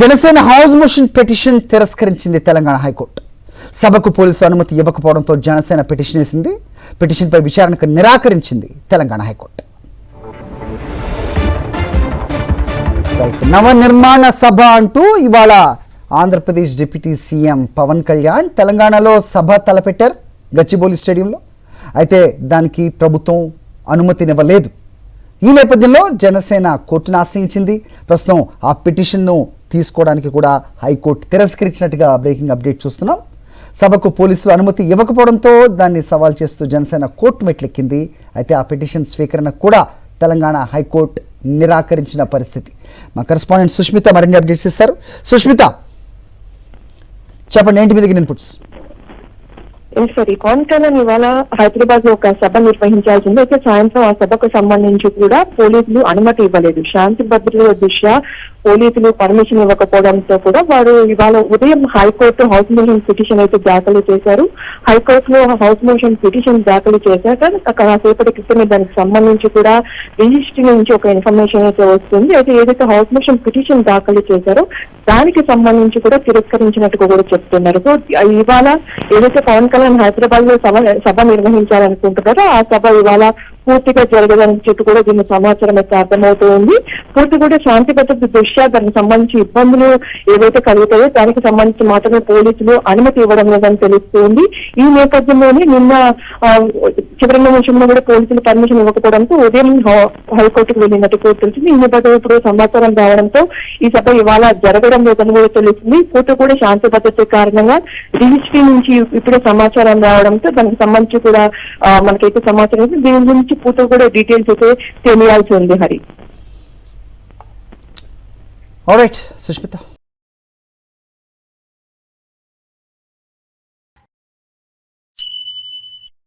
Janasena house motion petition తిరస్కరించింది Telangana high court. సభకు police అనుమతి ఇవ్వకపోవడంతో జనసేన పిటిషన్ వేసింది. పిటిషన్పై విచారణకు నిరాకరించింది తెలంగాణ హైకోర్టు. నవ నిర్మాణ సభ అంటూ ఇవాళ ఆంధ్రప్రదేశ్ డిప్యూటీ సీఎం పవన్ కళ్యాణ్ తెలంగాణలో సభ తలపెట్టారు గచ్చిబౌలి స్టేడియంలో. అయితే దానికి ప్రభుత్వం అనుమతినివ్వలేదు. ఈ నేపథ్యంలో జనసేన కోర్టును ఆశ్రయించింది. ప్రస్తుతం ఆ పిటిషన్ను తీసుకోవడానికి కూడా హైకోర్టు తిరస్కరించినట్టుగా బ్రేకింగ్ అప్డేట్ చూస్తున్నాం. సభకు పోలీసులు అనుమతి ఇవ్వకపోవడంతో దాన్ని సవాల్ చేస్తూ జనసేన కోర్టు మెట్లెక్కింది. అయితే ఆ పిటిషన్ స్వీకరణ కూడా తెలంగాణ హైకోర్టు నిరాకరించిన పరిస్థితి. మా కరెస్పాండెంట్ సుష్మిత మరిన్ని అప్డేట్స్ ఇస్తారు. సుష్మిత, చెప్పండి, ఏంటి మీ దగ్గర ఇన్పుట్స్? సరే, పవన్ కళ్యాణ్ ఇవాళ హైదరాబాద్ లో ఒక సభ నిర్వహించాల్సింది. అయితే సాయంత్రం ఆ సభకు సంబంధించి కూడా పోలీసులు అనుమతి ఇవ్వలేదు. శాంతి భద్రతల దృష్ట్యా పోలీసులు పర్మిషన్ ఇవ్వకపోవడంతో కూడా వారు ఇవాళ ఉదయం హైకోర్టు హౌస్ మోషన్ పిటిషన్ అయితే దాఖలు చేశారు. హైకోర్టులో హౌస్ మోషన్ పిటిషన్ దాఖలు చేశాక కాసేపటి క్రితమే దానికి సంబంధించి కూడా రిజిస్ట్రీ నుంచి ఒక ఇన్ఫర్మేషన్ అయితే వస్తుంది. అయితే ఏదైతే హౌస్ మోషన్ పిటిషన్ దాఖలు చేశారో దానికి సంబంధించి కూడా తిరస్కరించినట్టుగా కూడా చెప్తున్నారు. సో ఇవాళ ఏదైతే పవన్ కళ్యాణ్ హైదరాబాద్ లో సభ నిర్వహించాలనుకుంటున్నారో ఆ సభ ఇవాళ పూర్తిగా జరగదని చెప్పి కూడా దీని సమాచారం అయితే అర్థమవుతూ ఉంది. పూర్తి కూడా శాంతి భద్రత దృష్ట్యా దానికి సంబంధించి ఇబ్బందులు ఏవైతే కలుగుతాయో దానికి సంబంధించి మాత్రమే పోలీసులు అనుమతి ఇవ్వడం లేదని తెలుస్తుంది. ఈ నేపథ్యంలోనే నిన్న చివరి నిమిషంలో కూడా పోలీసులు పర్మిషన్ ఇవ్వకపోవడంతో ఉదయం హైకోర్టుకు వెళ్ళినట్టు కూడా తెలిసింది. ఈ నేపథ్యంలో ఇప్పుడు సమాచారం రావడంతో ఈ సభ ఇవాళ జరగడం లేదని కూడా తెలుస్తుంది. పూర్తి కూడా శాంతి భద్రత కారణంగా రిజిస్ట్రీ నుంచి ఇప్పుడే సమాచారం రావడంతో దానికి సంబంధించి కూడా మనకైతే సమాచారం దీని గురించి పూర్తి కూడా డీటెయిల్స్ అయితే తెలియాల్సి ఉంది. హరి, ఆల్రైట్ సుష్మిత.